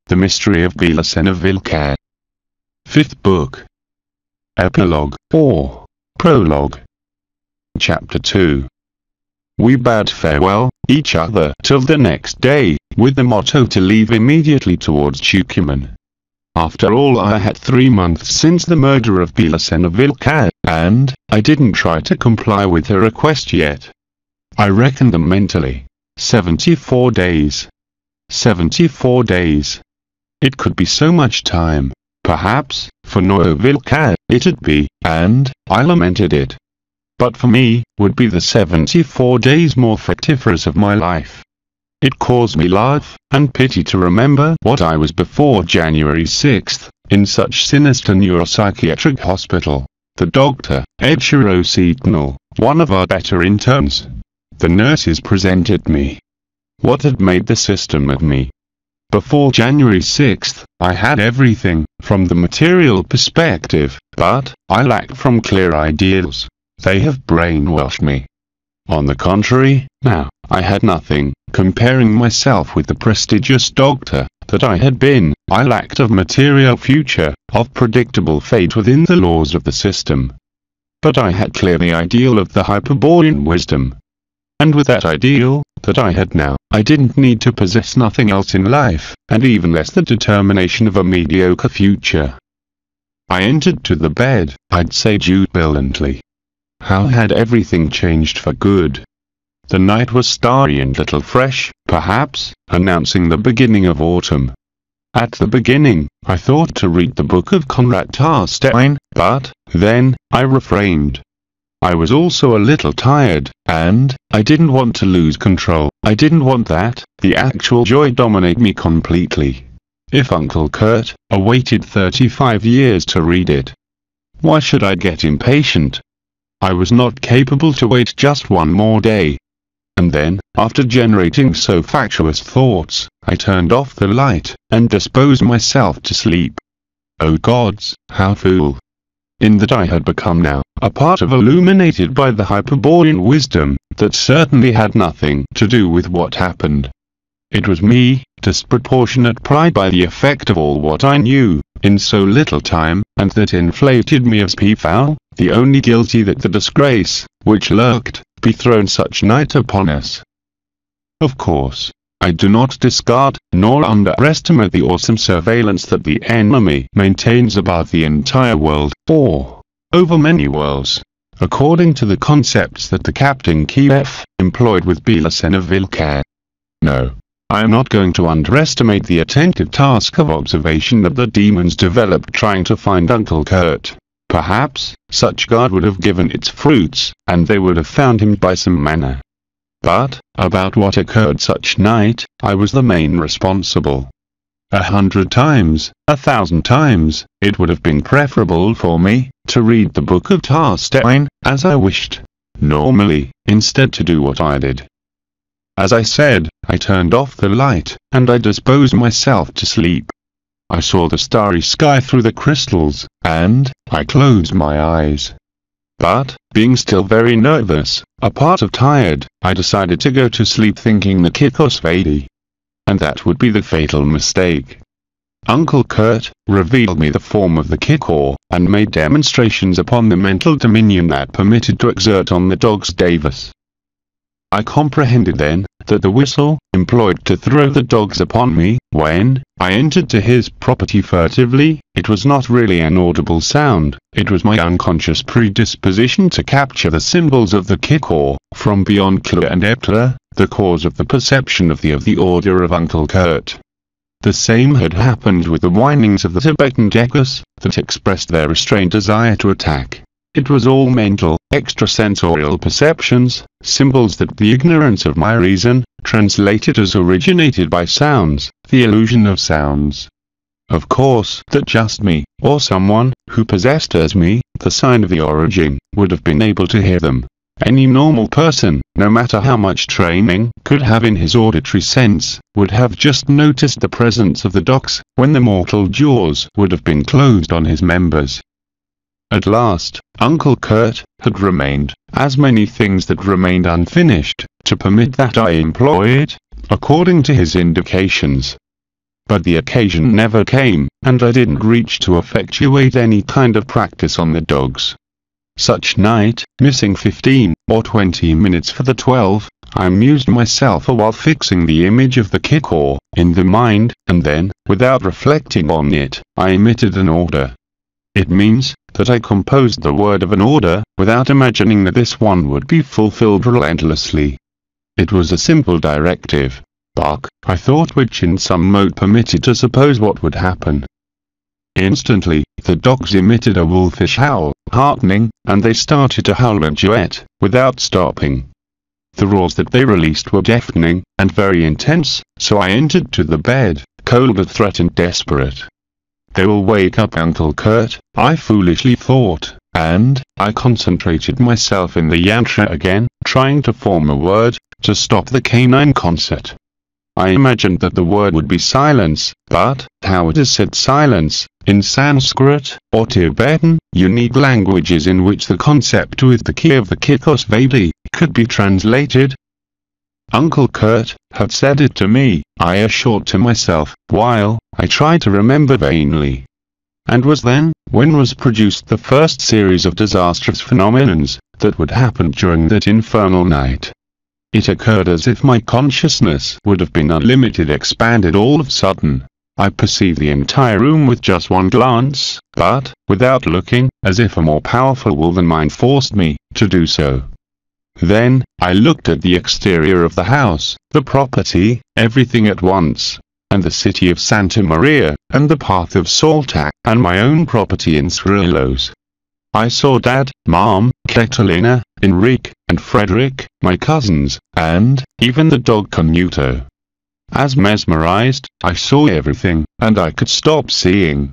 The Mystery of BELICENA VILLCA. 5th Book. Epilogue, or Prologue. Chapter 2. We bade farewell, each other, till the next day, with the motto to leave immediately towards Tucuman. After all, I had 3 months since the murder of BELICENA VILLCA, and I didn't try to comply with her request yet. I reckoned them mentally. 74 days. 74 days. It could be so much time. Perhaps, for Noah VILLCA, it'd be, and I lamented it. But for me, would be the 74 days more fructiferous of my life. It caused me laugh and pity to remember what I was before January 6th, in such sinister neuropsychiatric hospital. The doctor, Echiro Sentinel, one of our better interns. The nurses presented me. What had made the system of me? Before January 6th, I had everything, from the material perspective, but I lacked from clear ideals. They have brainwashed me. On the contrary, now, I had nothing. Comparing myself with the prestigious doctor that I had been, I lacked of material future, of predictable fate within the laws of the system. But I had clear the ideal of the Hyperborean wisdom. And with that ideal, that I had now, I didn't need to possess nothing else in life, and even less the determination of a mediocre future. I entered to the bed, I'd say jubilantly. How had everything changed for good? The night was starry and little fresh, perhaps, announcing the beginning of autumn. At the beginning, I thought to read the book of Conrad Tarstein, but, then, I refrained. I was also a little tired, and I didn't want to lose control. I didn't want that, the actual joy dominate me completely. If Uncle Kurt awaited 35 years to read it, why should I get impatient? I was not capable to wait just one more day. And then, after generating so factious thoughts, I turned off the light, and disposed myself to sleep. Oh gods, how fool! In that I had become now, a part of illuminated by the Hyperborean wisdom, that certainly had nothing to do with what happened. It was me, disproportionate pride by the effect of all what I knew, in so little time, and that inflated me as peafowl, the only guilty that the disgrace, which lurked, be thrown such night upon us. Of course, I do not discard, nor underestimate the awesome surveillance that the enemy maintains above the entire world, or over many worlds, according to the concepts that the Captain Kiev employed with BELICENA VILLCA. No, I am not going to underestimate the attentive task of observation that the demons developed trying to find Uncle Kurt. Perhaps, such guard would have given its fruits, and they would have found him by some manner. But, about what occurred such night, I was the main responsible. 100 times, 1,000 times, it would have been preferable for me, to read the book of Tarstein, as I wished, normally, instead to do what I did. As I said, I turned off the light, and I disposed myself to sleep. I saw the starry sky through the crystals, and I closed my eyes. But, being still very nervous, a part of tired, I decided to go to sleep thinking the Kikos Vadi. And that would be the fatal mistake. Uncle Kurt revealed me the form of the Kikor, and made demonstrations upon the mental dominion that permitted to exert on the dogs Davis. I comprehended then, that the whistle, employed to throw the dogs upon me, when I entered to his property furtively, it was not really an audible sound, it was my unconscious predisposition to capture the symbols of the Kikor, from beyond Kla and Epla, the cause of the perception of the order of Uncle Kurt. The same had happened with the whinings of the Tibetan geckos, that expressed their restrained desire to attack. It was all mental, extrasensorial perceptions, symbols that the ignorance of my reason translated as originated by sounds, the illusion of sounds. Of course, that just me, or someone who possessed as me the sign of the origin, would have been able to hear them. Any normal person, no matter how much training could have in his auditory sense, would have just noticed the presence of the dogs, when the mortal jaws would have been closed on his members. At last, Uncle Kurt had remained, as many things that remained unfinished, to permit that I employ it, according to his indications. but the occasion never came, and I didn't reach to effectuate any kind of practice on the dogs. Such night, missing 15 or 20 minutes for the 12, I amused myself a while fixing the image of the kick-oar in the mind, and then, without reflecting on it, I emitted an order. It means that I composed the word of an order, without imagining that this one would be fulfilled relentlessly. It was a simple directive. Bark, I thought, which in some mode permitted to suppose what would happen. Instantly, the dogs emitted a wolfish howl, heartening, and they started to howl a duet, without stopping. The roars that they released were deafening, and very intense, so I entered to the bed, cold with threat and desperate. They will wake up Uncle Kurt, I foolishly thought, and I concentrated myself in the yantra again, trying to form a word, to stop the canine concert. I imagined that the word would be silence, but, how it is said silence, in Sanskrit, or Tibetan, unique languages in which the concept with the key of the Kikos Vedi, could be translated. Uncle Kurt had said it to me, I assured to myself, while I tried to remember vainly. And was then, when was produced the first series of disastrous phenomenons, that would happen during that infernal night. It occurred as if my consciousness would have been unlimited, expanded all of a sudden. I perceived the entire room with just one glance, but, without looking, as if a more powerful will than mine forced me to do so. Then, I looked at the exterior of the house, the property, everything at once, and the city of Santa Maria, and the path of Saltac, and my own property in Srilos. I saw Dad, Mom, Catalina, Enrique, and Frederick, my cousins, and even the dog Canuto. As mesmerized, I saw everything, and I could stop seeing.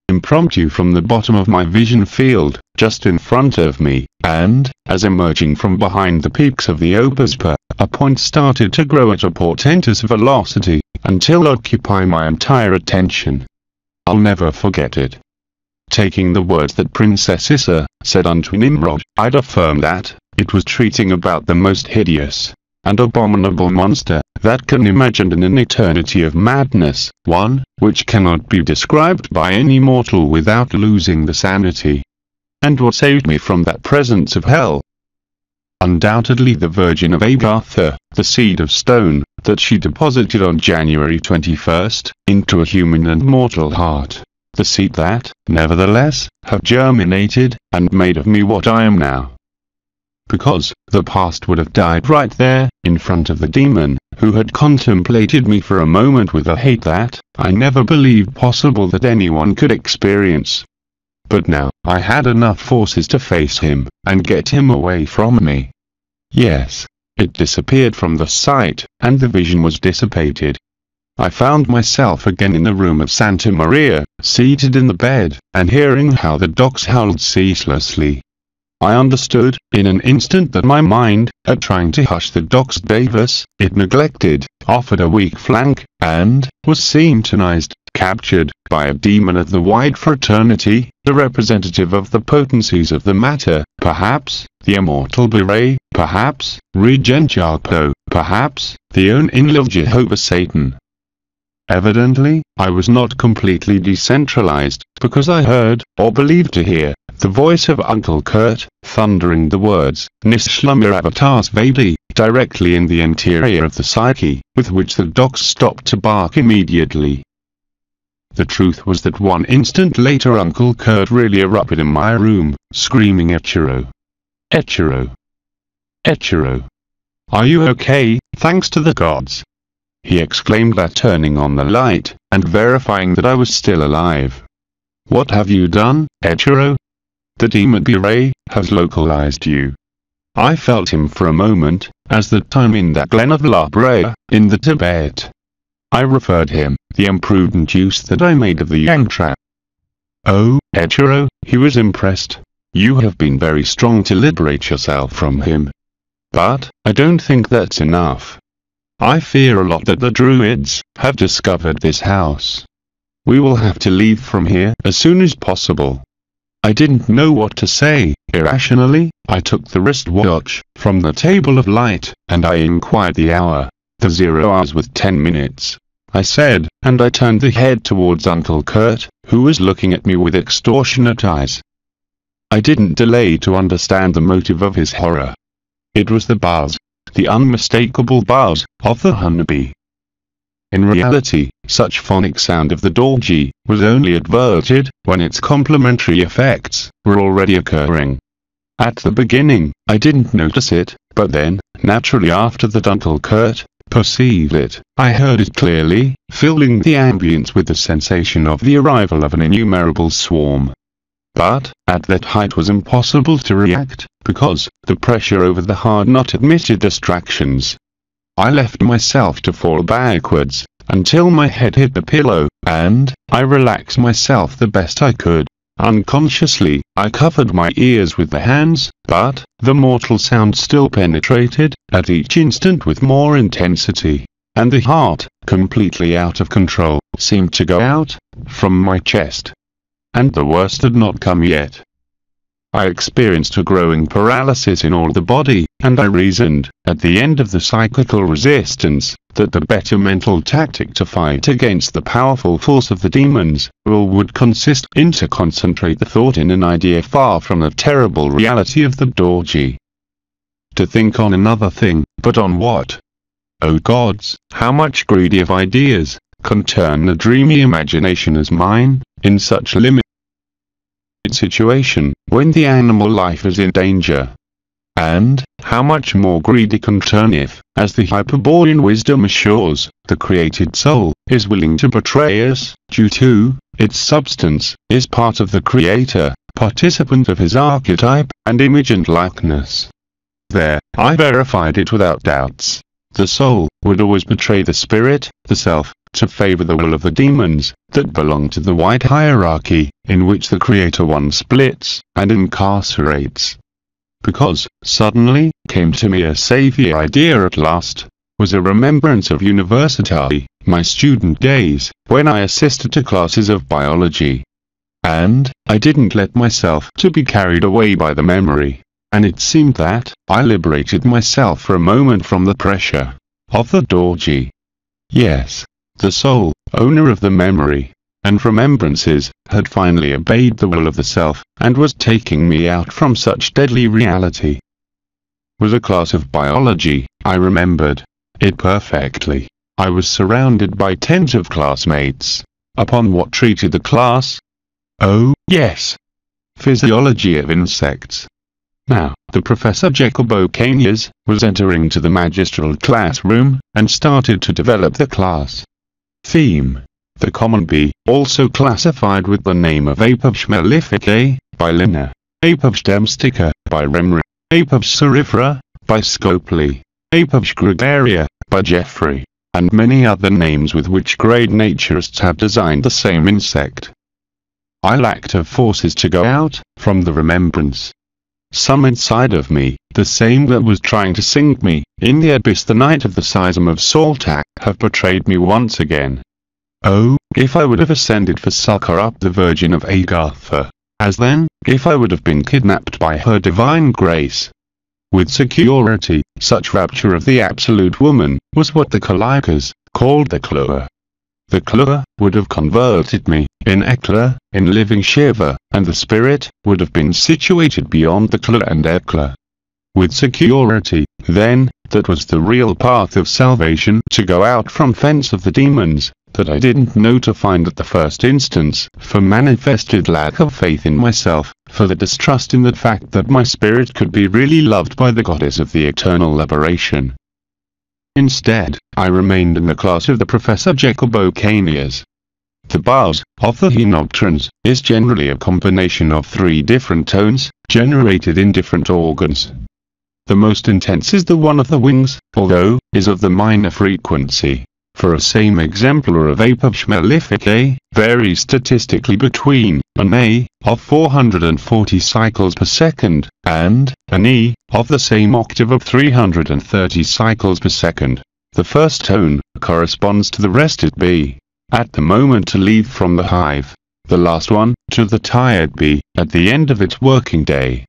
Impromptu from the bottom of my vision field, just in front of me, and, as emerging from behind the peaks of the Opaspa, a point started to grow at a portentous velocity, until occupy my entire attention. I'll never forget it. Taking the words that Princess Issa said unto Nimrod, I'd affirm that it was treating about the most hideous and abominable monster that can imagine in an eternity of madness, one which cannot be described by any mortal without losing the sanity. And what saved me from that presence of hell? Undoubtedly the Virgin of Agartha, the seed of stone, that she deposited on January 21st, into a human and mortal heart. The seed that, nevertheless, have germinated, and made of me what I am now. Because, the past would have died right there, in front of the demon, who had contemplated me for a moment with a hate that, I never believed possible that anyone could experience. But now, I had enough forces to face him, and get him away from me. Yes, it disappeared from the sight, and the vision was dissipated. I found myself again in the room of Santa Maria, seated in the bed, and hearing how the dogs howled ceaselessly. I understood, in an instant, that my mind, at trying to hush the dogs Davis, it neglected, offered a weak flank, and was syntonized, captured, by a demon of the wide fraternity, the representative of the potencies of the matter, perhaps, the immortal Beret, perhaps, Regent Jarpo, perhaps, the own in-love Jehovah Satan. Evidently, I was not completely decentralized, because I heard, or believed to hear, the voice of Uncle Kurt, thundering the words, Nishlamiravatars Vedi, directly in the interior of the psyche, with which the dogs stopped to bark immediately. The truth was that 1 instant later Uncle Kurt really erupted in my room, screaming Echiro. Echiro. Echiro. Are you okay, thanks to the gods? He exclaimed that, turning on the light, and verifying that I was still alive. What have you done, Echiro? The demon Beret has localized you. I felt him for a moment, as the time in that glen of La Brea, in the Tibet. I referred him, the imprudent use that I made of the yang trap. Oh, Echiro, he was impressed. You have been very strong to liberate yourself from him. But, I don't think that's enough. I fear a lot that the Druids have discovered this house. We will have to leave from here as soon as possible. I didn't know what to say. Irrationally, I took the wristwatch from the table of light, and I inquired the hour. The 0 hours with 10 minutes. I said, and I turned the head towards Uncle Kurt, who was looking at me with extortionate eyes. I didn't delay to understand the motive of his horror. It was the buzz, the unmistakable buzz, of the honeybee. In reality, such phonic sound of the dorji was only adverted when its complementary effects were already occurring. At the beginning, I didn't notice it, but then, naturally after that Uncle Kurt perceived it, I heard it clearly, filling the ambience with the sensation of the arrival of an innumerable swarm. But, at that height it was impossible to react, because the pressure over the hard knot admitted distractions. I left myself to fall backwards, until my head hit the pillow, and I relaxed myself the best I could. Unconsciously, I covered my ears with the hands, but the mortal sound still penetrated, at each instant with more intensity, and the heart, completely out of control, seemed to go out from my chest. And the worst had not come yet. I experienced a growing paralysis in all the body, and I reasoned, at the end of the psychical resistance, that the better mental tactic to fight against the powerful force of the demons would consist in to concentrate the thought in an idea far from the terrible reality of the dorji. To think on another thing, but on what? O gods, how much greedy of ideas can turn a dreamy imagination as mine, in such limited situation, when the animal life is in danger. And, how much more greedy can turn if, as the Hyperborean wisdom assures, the created soul is willing to betray us, due to its substance, is part of the Creator, participant of his archetype, and image and likeness. There, I verified it without doubts. The soul would always betray the spirit, the self, to favor the will of the demons, that belong to the white hierarchy, in which the Creator One splits, and incarcerates. Because, suddenly, came to me a saviour idea at last, was a remembrance of university, my student days, when I assisted to classes of biology. And, I didn't let myself to be carried away by the memory, and it seemed that I liberated myself for a moment from the pressure of the dorji. Yes, the sole owner of the memory and remembrances had finally obeyed the will of the self, and was taking me out from such deadly reality. Was a class of biology, I remembered it perfectly. I was surrounded by tens of classmates. Upon what treated the class? Oh, yes. Physiology of insects. Now, the Professor Jacobo Cañas was entering to the magistral classroom, and started to develop the class theme. The common bee, also classified with the name of Apis mellificae, by Linner, Apis domestica, by Remry, Apis cerifera, by Scopely, Apis gregaria, by Jeffrey, and many other names with which great naturists have designed the same insect. I lacked of forces to go out from the remembrance. Some inside of me, the same that was trying to sink me in the abyss the night of the seism of Saltak, have betrayed me once again. Oh, if I would have ascended for succor up the Virgin of Agartha, as then, if I would have been kidnapped by her divine grace. With security, such rapture of the absolute woman was what the Kalikas called the Klua. The Klua would have converted me, in Ekla, in living Shiva, and the spirit would have been situated beyond the Klua and Ekla. With security, then, that was the real path of salvation to go out from fence of the demons, that I didn't know to find at the first instance, for manifested lack of faith in myself, for the distrust in the fact that my spirit could be really loved by the goddess of the eternal liberation. Instead, I remained in the class of the Professor Jacobo Cañas. The buzz of the Hinobtrons is generally a combination of 3 different tones, generated in different organs. The most intense is the one of the wings, although is of the minor frequency. For a same exemplar of Apis mellificae, varies statistically between an A of 440 cycles per second, and an E of the same octave of 330 cycles per second. The first tone corresponds to the rested bee, at the moment to leave from the hive. The last one, to the tired bee, at the end of its working day.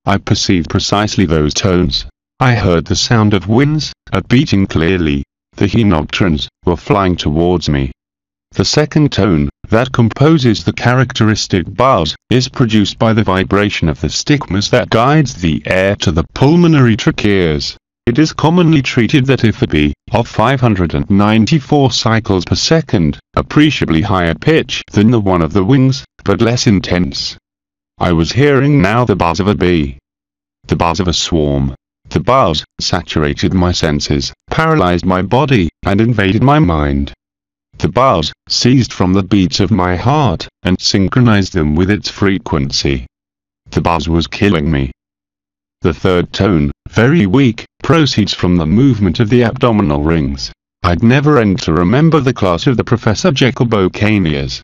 I perceived precisely those tones. I heard the sound of wings, beating clearly. The Hinobtrons were flying towards me. The second tone, that composes the characteristic buzz, is produced by the vibration of the stigmas that guides the air to the pulmonary tracheas. It is commonly treated that if a B of 594 cycles per second, appreciably higher pitch than the one of the wings, but less intense. I was hearing now the buzz of a bee. The buzz of a swarm. The buzz saturated my senses, paralyzed my body, and invaded my mind. The buzz seized from the beats of my heart, and synchronized them with its frequency. The buzz was killing me. The third tone, very weak, proceeds from the movement of the abdominal rings. I'd never end to remember the class of the Professor Jacobocanias.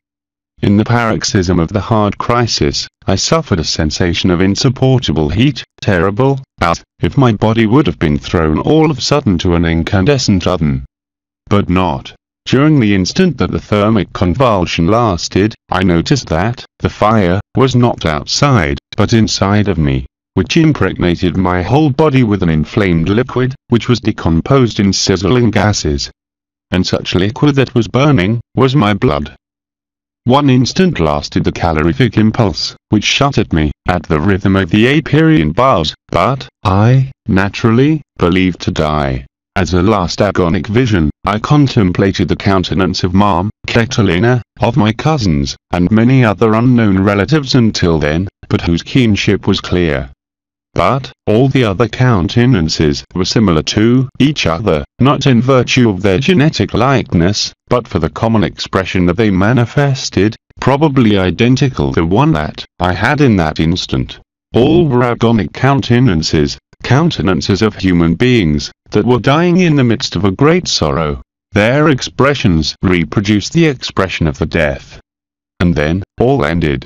In the paroxysm of the hard crisis, I suffered a sensation of insupportable heat, terrible, as if my body would have been thrown all of a sudden to an incandescent oven. But not. During the instant that the thermic convulsion lasted, I noticed that the fire was not outside, but inside of me, which impregnated my whole body with an inflamed liquid, which was decomposed in sizzling gases. And such liquid that was burning, was my blood. 1 instant lasted the calorific impulse, which shot at me, at the rhythm of the Aperian buzz, but I, naturally, believed to die. As a last agonic vision, I contemplated the countenance of Mom, Catalina, of my cousins, and many other unknown relatives until then, but whose kinship was clear. But all the other countenances were similar to each other, not in virtue of their genetic likeness, but for the common expression that they manifested, probably identical to one that I had in that instant. All were agonic countenances, countenances of human beings, that were dying in the midst of a great sorrow. Their expressions reproduced the expression of the death. And then, all ended.